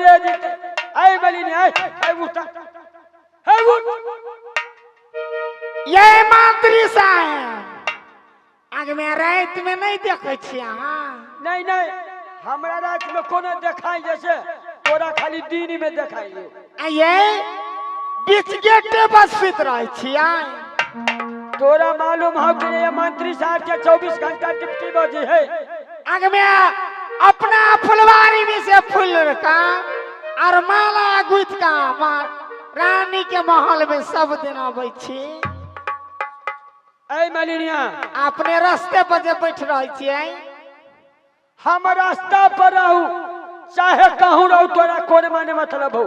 रे जीते आई बली ने आई उठा है उठ ये मंत्री साहब आगे में रात में नहीं देखे छी हां नहीं नहीं हमरा रात में कोनो देखाई जैसे तोरा खाली दिन में देखाई ये बीच गेटे बस सुत रहे छी तोरा मालूम हो कि ये मंत्री साहब के 24 घंटा ड्यूटी बजे है आगे में अपना फुलवारी में से फूल का और माला गुथ का रानी के महल में सब दिन आवे छी ऐ मालिनिया अपने रास्ते पर जे बैठ रहे छी हम रास्ता पर रहू चाहे कहूं रहू तोरा कोन माने मतलब हो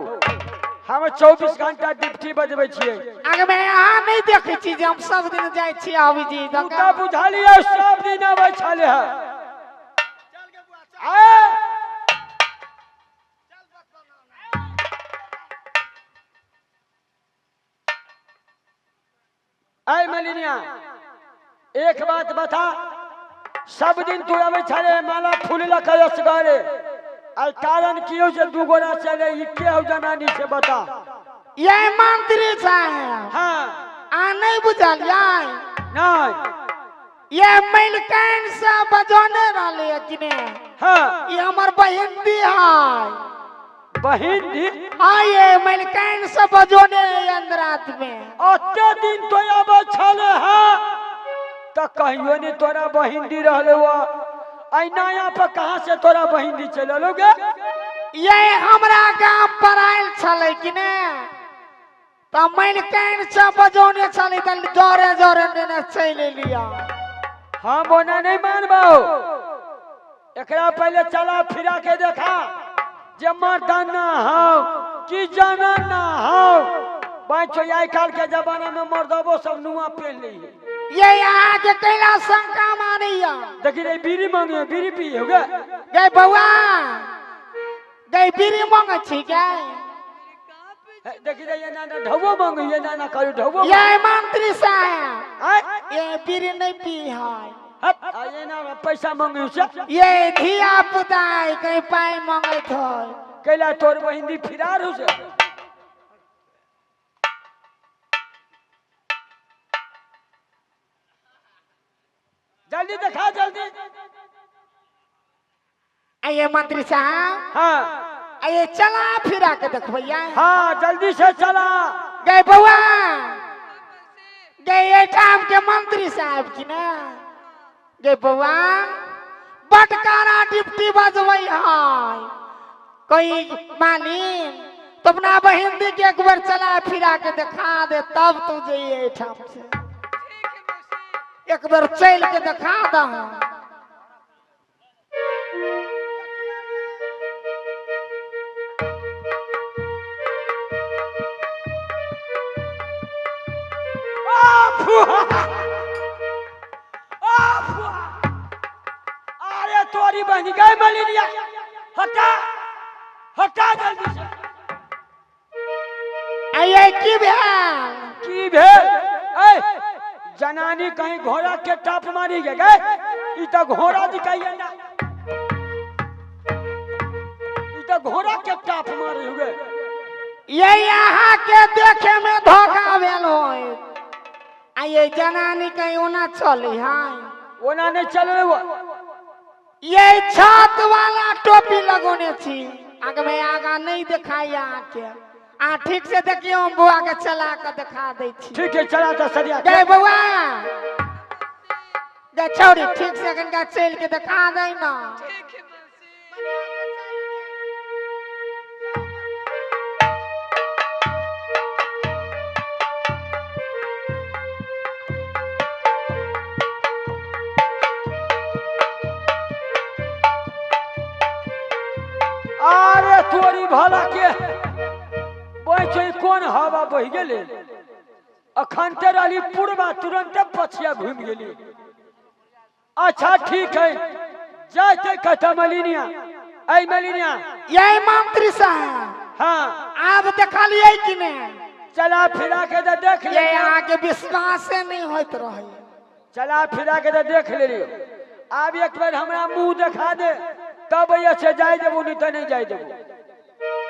हम 24 घंटा ड्यूटी बजबै छियै आगे में यहाँ नहीं देखे छी जे हम सब दिन जाय छी आवी जी तू का बुझालिए सब दिन आबै छले है आ ऐ मालिनिया एक बात बता सब दिन तू आवे छले माला फूल लखय असगारे आई कारण कियो जे दू गोरा चले ई के हो जनानी से बता ये मंत्री साहब हां आ नहीं बुझलिए नहीं ये मैलकैन से बजोने रहले कि ने हां ये हमर बहन दी है बहन दी हां ये मैलकैन से बजोने अंदरात में अते दिन तो आवे छले है त कहियो ने तोरा बहन दी रहले वो आई नया पर कहां से तोरा बहन दी चललोगे ये हमरा गांव पर आइल छले कि ने त मैलकैन से बजोने छले त जोरे जोरे ने चले लिया हां बोना नहीं मानबो एकरा पहले चला फिरा के देखा जे मर्दाना हो कि जनाना हो बाचो आई काल के जमाना में मर्दबो सब नुआ पहन ली ये यहाँ के कैला शंका मानिया देखी रे बीड़ी मांगे बीड़ी पी होगा गए बउआ गए बीड़ी मांगे छी गए देखी रे ये नाना ढवो मांगे ये नाना करू ढवो ये मंत्री साहब ये बीड़ी नहीं पी है हट ये ना पैसा मांगे से ये धिया पुता कहीं पाई मांगे थो कैला तोर बहिंदी फिरार हो से जल्दी दिखा जल्दी आइए मंत्री साहब हाँ आइए चला फिरा के देखबैया हाँ जल्दी से चला गए बउआ गए टाइम के मंत्री साहब की ना गए बउआ बटकारा डिप्टी बजबै है कोई मालिन तो अपना बहन दी के एक बार चला फिरा के दिखा दे तब तू जाइए ठाम से एक बार चल के दिखा दा अरे तोरी बहनी गए मलिनिया हटा हटा जल्दी से आइए की भेल जनानी कहीं घोड़ा के टाप मारी गए ई तो घोड़ा दिखाइए ना ई तो घोड़ा के टाप मारे हुए ये यहाँ के देखे में धोखा भेल हो आइए जनानी कहीं ओना चली है ओना नहीं चल रहे वो ये छत वाला टोपी लगोने छी आगे में आगा नहीं दिखाई आके ठीक से देखिए हम बुआ के चला के दिखा दे छी ठीक है चला तो सरिया गए बुआ गए छोड़ी ठीक से कनका चल के दिखा दे ना अरे तोरी भला के बचे कौन हवा बह गेले अखनते रही पूर्वा तुरंत पछिया घूम गेली अच्छा ठीक है जाते कहता मलिनिया ऐ मलिनिया यही मंत्री साहब हाँ आप देखा लिए कि नहीं चला फिरा के तो देख ले ये आगे विश्वास से नहीं होत रहे चला फिरा के तो देख ले लियो अब एक बार हमरा मुंह दिखा दे तब ये से जाए देबो नहीं तो नहीं जाए देबो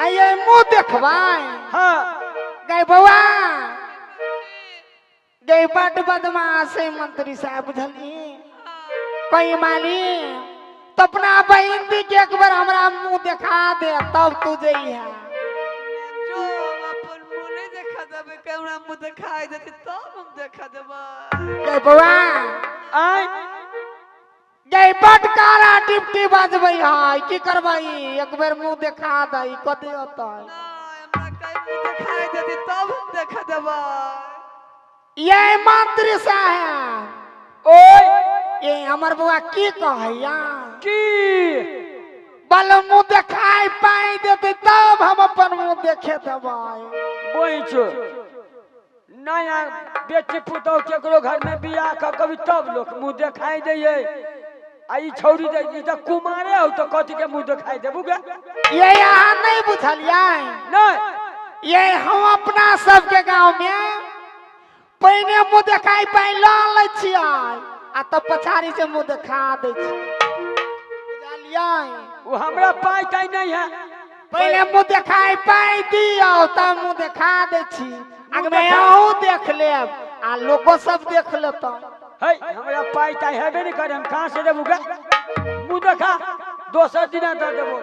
आइए मुंह देखबाई हाँ गए बउआ गए बड़ बदमाश है मंत्री साहब बुझलिए कोई माली तो अपना बहन दी के एक बार हमरा मुंह दिखा दे तब तू जइहा जो हम अपन मुंह नहीं देखा देबे केवड़ा मुंह दिखाई देती तब हम देखा देबे गए बउआ आई गए बटकारा टिपटी बजबै है की करबै एक बार मुंह दिखा दई कदे होतै ना हमरा कई मुंह दिखाई देती तब हम देखा देबे ये मंत्री साहब ओए ये हमर बुआ की कहैया की बल मुंह दिखाई पाई देते तब हम अपन मुंह देखे देबै बोइछ नया बेटी पुतौ केकरो घर में बियाह क कभी तब लोग मुंह दिखाई दैये आई छौरी दे ई त कुमारे हो तो कथि के मुंह दिखाई देबू गे ये यहाँ नहीं बुझलियै नहीं ये हम अपना सबके गांव में पहिने मुंह दिखाई पाई ल लै छियै आ तब पछाड़ी से मुंह दिखा दै छी बुझलियै वो हमरा पाई ताई नहीं है पहले मुंह दिखाई पाई दियो तब मुंह दिखा दै छी आगे में अहूँ देख लेब आ लोगो सब देख लेतौ है हमरा पाई ताई हेबे नहीं करे हम कहां से देबू गे मुंह देखा दोसर दिन दे देबो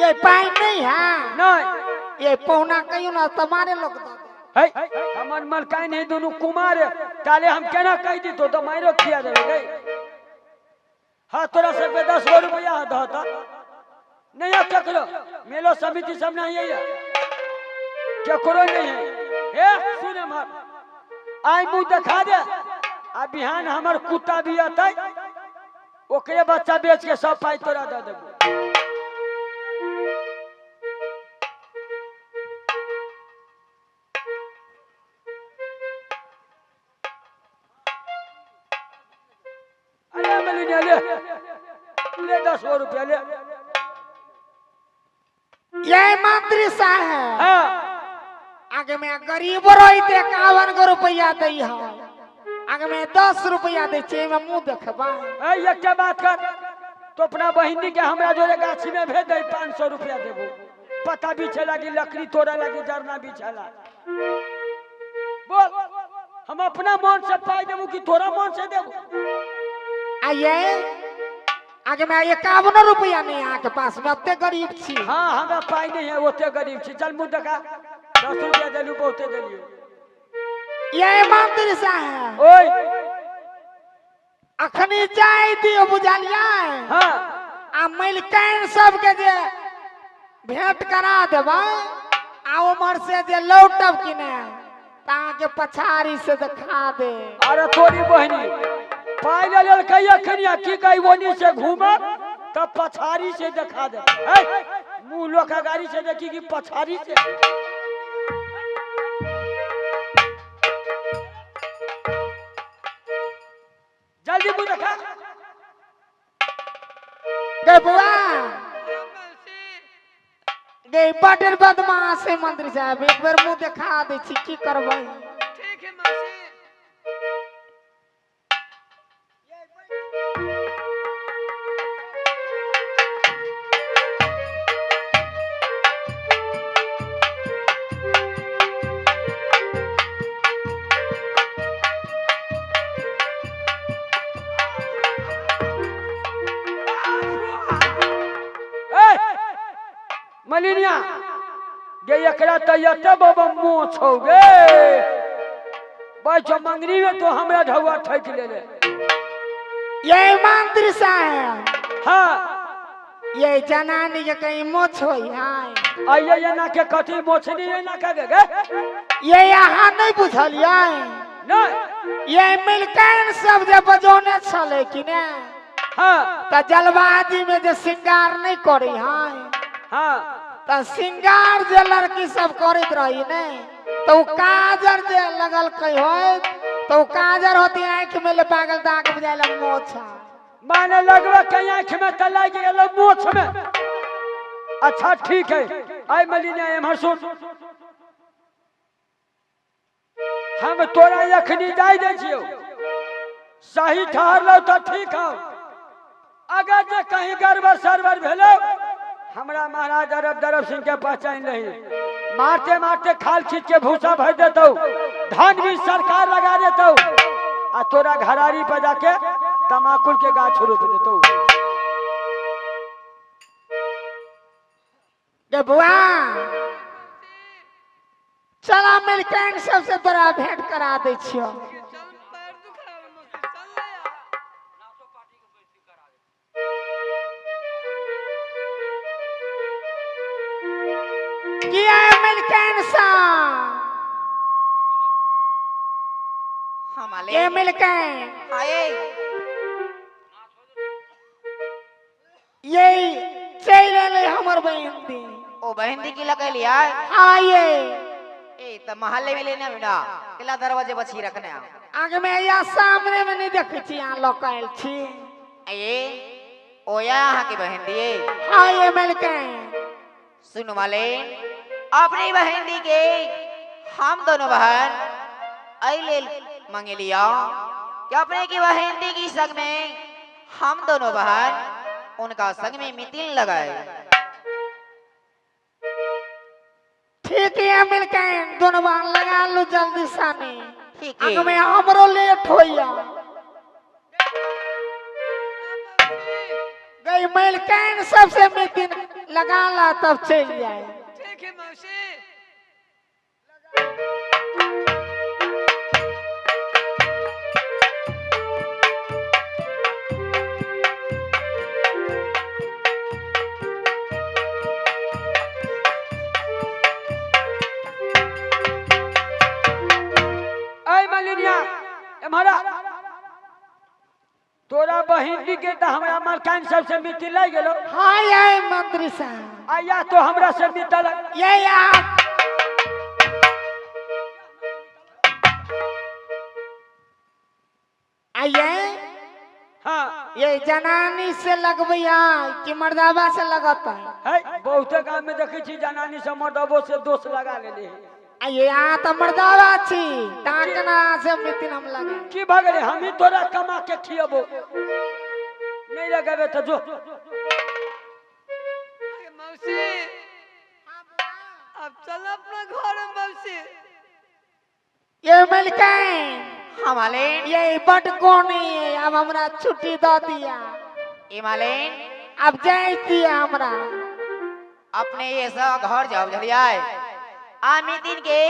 ये पाई नहीं है नहीं ये पहुना कहियो ना तुम्हारे लोग दे है हमर मलकाई नहीं दोनों कुमार है ताले हम केना कह दी तो मारो किया देबे गे हाँ तोरा सब पे 10 रुपया दहता नहीं है केकरो मेलो समिति सब नहीं है केकरो नहीं है हे सुन हमर आई मुंह दिखा दे आ बिहान हमर कुत्ता भी अतै ओकरे बच्चा बेच के सब पाई तोरा दे देबो अरे मलिनिया ले 10 रुपया ले ये मंत्री साहब हाँ आगे में गरीब रहते 51 रुपया दै है आगे में 10 रुपया दै छै में मुंह देखबा ए एक बात कर तो अपना बहिनी के हमरा जोरे गाछी में भेज दे 500 रुपया देबो पता बिछे लगी लकड़ी तोड़ा लगी जरना बिछला बोल हम अपना मन से पाई देबो कि तोरा मन से देबो आइए आगे में 51 रुपया नहीं आपके पास में अत्ते गरीब छी हाँ हमरा पाई नहीं है ओते गरीब छी चल मुंह देखा 10 रुपया देलू बहुते देलियो ये मंत्री साहब ओए अखनी जाय दियो बुझलियै हाँ आ मलिकाइन सबके जे भेंट करा देबै आ उमर से जे लौटब कि ने ता के पछाड़ी से दिखा दे अरे तोरी बहिनी पाई ले लेल कहिया खनिया की कही ओनी से घूमब तब पछाड़ी से दिखा दे मुंह लोका गाड़ी से देखी कि पछाड़ी से जल्दी मुंह देखा गे बुआ गे बड़ बदमाश है मंत्री साहब एक बार मुंह दिखा दे छी की करबै ठीक है मौसी मलिनिया गे एकरा त यते बाबा मुंह छौ गे बैठ मंगनी में तो हमरा ढौआ ठक लेले ये मंत्री साहब हाँ ये जनानी के कहीं मोछ होई है आइए ये ना के कथी मोछनी ये ना के गे ये यहाँ नहीं बुझलियै नहीं ये मिलकैन सब जे बजौने छले कि ने हाँ त जलबाजी में जे श्रृंगार नहीं करी है हाँ त श्रृंगार जे लड़की सब करत रही ने तो काजर जे लगल कई हो तो काजर होती आंख में ले पागल दाग बुझाइला मोछा माने लगवा के आंख में त लाग गेल मोछ में अच्छा ठीक है आई मलिनिया एमहर सुन हम तोरा यखनी जाय दे छियो सही ठहरलो तो ठीक हो अगर जे कहीं गड़बड़ सरबर भेलो हमरा महाराज अरब दरब सिंह के पहचान रही। मारते मारते खाल खींच के भूसा भर देतो, धान भी सरकार लगा देतो, आ तोरा घरारी पर जाके तमाकुल के गाछ रोप देतो। बुआ चला मिलकर सबसे तोरा भेंट करा दे छियो। चल पैर दुखावे मौसी चल ले यार। किया मिलकर सा हमाले ये मिलकर आए यही चले ले हमर बहन दी। ओ बहन दी की लगे लिया हाँ ये ए त महल्ले में लेने बेटा किला दरवाजे बची रखने आ आगे में या सामने में नहीं देखे छी यहाँ लोकाल छी। ए ओ यहाँ की बहन दी हाँ ये मिलकर सुन माले अपनी बहन दी के हम दोनों बहन अइले मांगे लिया कि अपने की बहन दी की संग में हम दोनों बहन उनका संग में मितिल लगाए। ठीक है मिलकर दोनों बार लगा लो जल्दी सानी। ठीक है आगे में हमरो लेट होया गई मिलकर सबसे मितिन लगा ला तब चल जाए। ठीक है मौसी। हमारा तोरा बहिन के तो हमरा मलकान सबसे मिट्टी लग गेलो। हाँ ये मंत्री साहब आया तो हमरा से मिटल ये यार आइए हाँ ये जनानी से लगभैया कि मर्दाबा से लगता है। है बहुत गांव में देखे छी जनानी से मर्दबो से दोष लगा लेले आइए यहाँ तो मर्दाबा छी टाकना से मितिन हम लगे की भगले हम ही तोरा कमा के खियबो नहीं लगावे तो जो मौसी अब चल अपना घर में मौसी। ये मिलकर हमाले ये बट कोनी है अब हमरा छुट्टी दे दिया। इमाले अब जाए दिया हमरा अपने ये सब घर जाओ जलिया आमी दिन के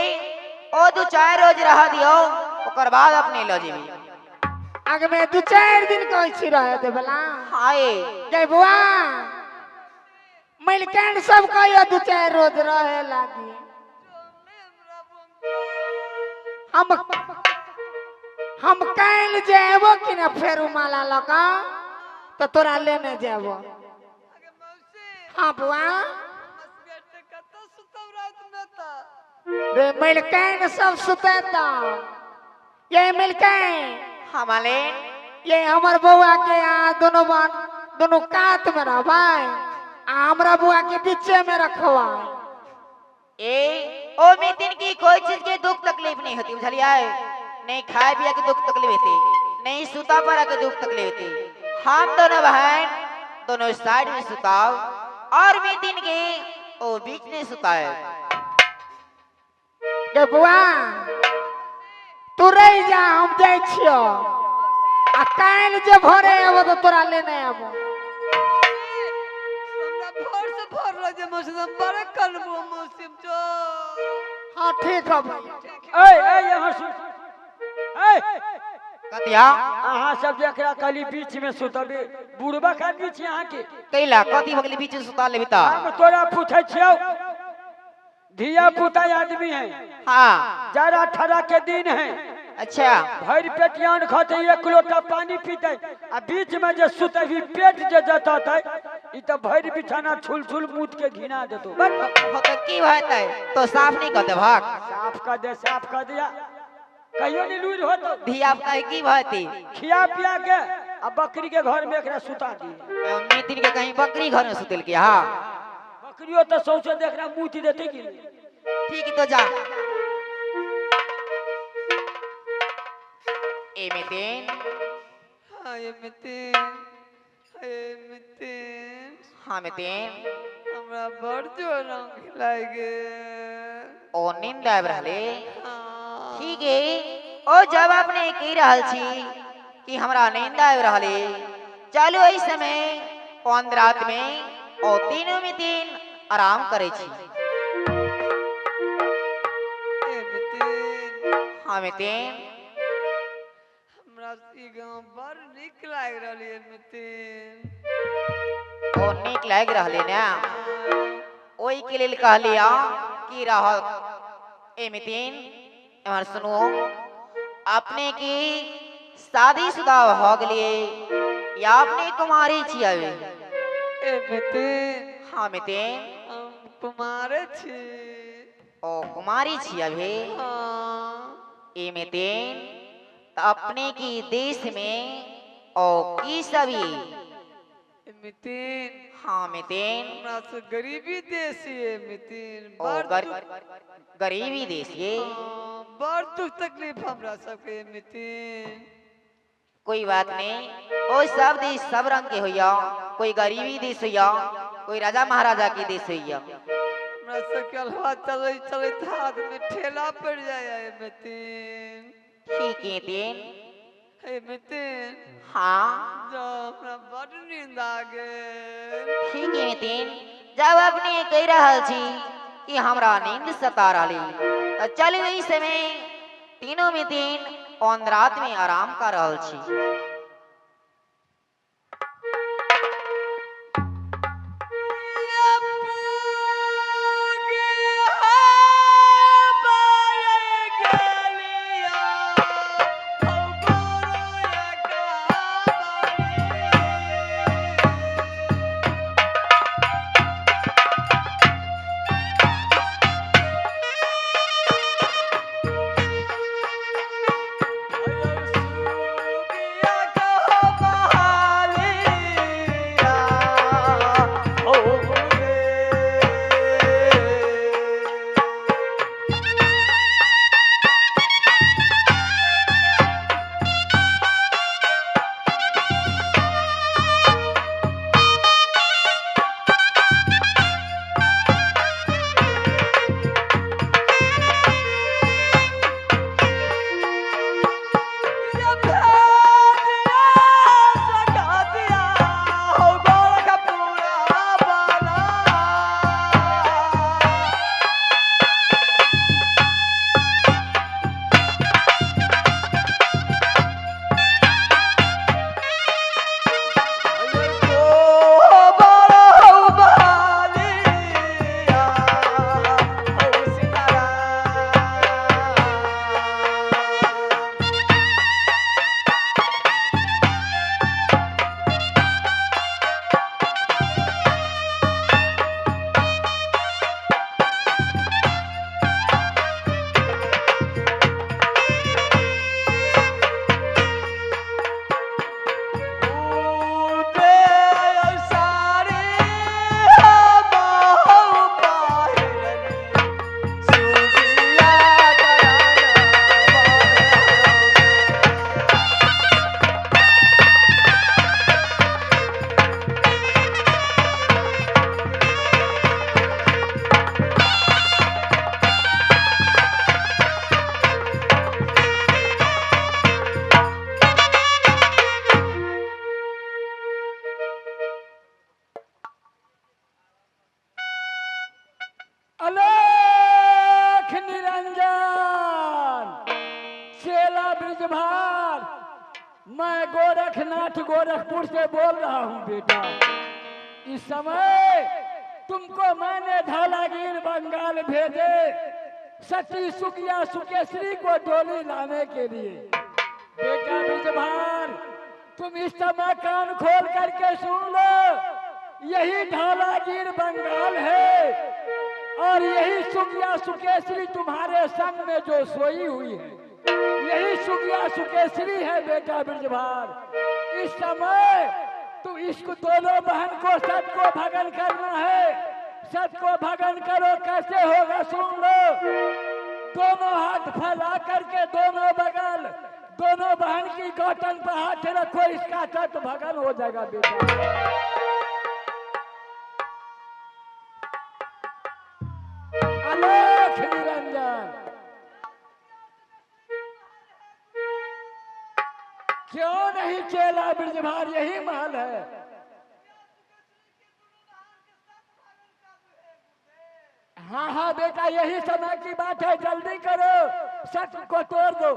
ओ दो चार रोज रह दियो ओकर बाद अपने लो जीवी आगे में 2-4 दिन कैसी रहे थे भला। हाय जय बुआ मिलकर सब कहियो 2-4 रोज रहे लागी हम कैल जेबो कि ना फेरू माला लगा तो तोरा लेने जेबो। आगे मौसी हाँ बुआ बस बेटे कत सुतव रात में त रे मिलकर सब सुते तो ये मिलकर हमाले ये हमर बुआ के यहाँ दोनों कात में रखवाए हमरा बुआ के बीचे में रखवाए। ए ओ में दिन की कोई चीज के दुख तकलीफ नहीं होती बुझलिया नहीं खाए पिया के दुख तकलीफ होती नहीं सुता पड़ा के दुख तकलीफ होती। हम दोनों बहन दोनों साइड में सुताओ और में दिन के ओ बीच में सुताए। गे बुआ तू रह जा हम जाए छियो आ काल जे भरे आबो तो तोरा लेने आबो। हमरा भोर से भर ल जे मौसी हम बड़े कलबो मौसी जो। हाँ ठीक है भाई ए यहाँ सुन ए कतिया अहाँ सब एकरा कली बीच में सुतबे बुढ़बा का बीच यहाँ के कैला कति भगली बीच में सुता ले बिता हम तोरा पूछे छियो धिया पुता आदमी है हां जरा 18 के दिन है अच्छा भर पेटियान खाते 1 लोटा पानी पीते आ बीच में जे सुते भी पेट जे जताते ई तो भर बिछाना छुल छुल मूत के घिना देतो हो तो की बात है तो साफ नहीं कर दे भाग साफ कर दिया कहियो नहीं लूज हो तो धिया पुता की बात है खिया पिया के आ बकरी के घर में एकरा सुता दी में दिन के कहीं बकरी घर में सुतल के हां बकरियो तो सौसे देख रहा मूती देते की ठीक तो जा ए में दिन हाय मितिन हाय मितिन हां में दिन हम बड़ जोर खिलाई गे ओ नींद आब रहले हाँ। ठीक है ओ जब आपने कही रहल छी कि हमरा नींद आब रहले चलो इस समय पौन रात में ओ तीनों में तीन आराम करे छी ए मितिन हाँ मितिन हमरा ई गांव बड़ निक लाग रहल है मितिन ओ नीक लाग रहले ना ओई के लेल कहलिया कि रहत ए मितिन एमर सुनो अपने की शादीशुदा हो गलिए या अपने कुमारी छियै ए मितिन हाँ मितिन हम कुमारे छी ओ कुमारी छियै अभी हाँ ए मितिन त अपने की देश में ओ की सभी ए मितिन हाँ मितिन हमरा से गरीबी देश है मितिन ओ बड़ गरीबी देश ये हाँ, बड़ दुख तकलीफ हमरा सबके मितिन कोई बात नहीं ओ सब देश सब रंग के होइया कोई गरीबी देश होइया कोई राजा महाराजा की देश होइया हमरा सबके हवा चले चले हाथ में ठेला पड़ जाए मितिन ठीक है तीन हे मितिन हाँ जो हमरा बड़ नींद आ गेल ठीक है तीन जब अपने कह रहल छी कि हमरा नींद सता रही तो चल इस समय तीनों में तीन पौन रात में आराम कर रहल छी अलेख निरंजन चेला ब्रिजभार मैं गोरखनाथ गोरखपुर से बोल रहा हूँ बेटा। इस समय तुमको मैंने धौलागिर बंगाल भेजे सती सुकिया सुकेश्री को डोली लाने के लिए। बेटा ब्रिजभार तुम इस समय कान खोल करके सुन लो, यही धौलागिर बंगाल है और यही सुकिया सुकेश्री तुम्हारे संग में जो सोई हुई है, यही सुकिया सुकेश्री है बेटा ब्रिजभार। इस समय तू इसको दोनों बहन को सत को भगन करना है। सत को भगन करो, कैसे होगा सुन लो। दोनों हाथ फैला करके दोनों बगल दोनों बहन की गर्दन पर हाथ रखो, इसका सत भगन हो जाएगा बेटा। यही चेला ब्रजभार यही महल है। हाँ हाँ बेटा, यही समय की बात है, जल्दी करो, सच को तोड़ दो।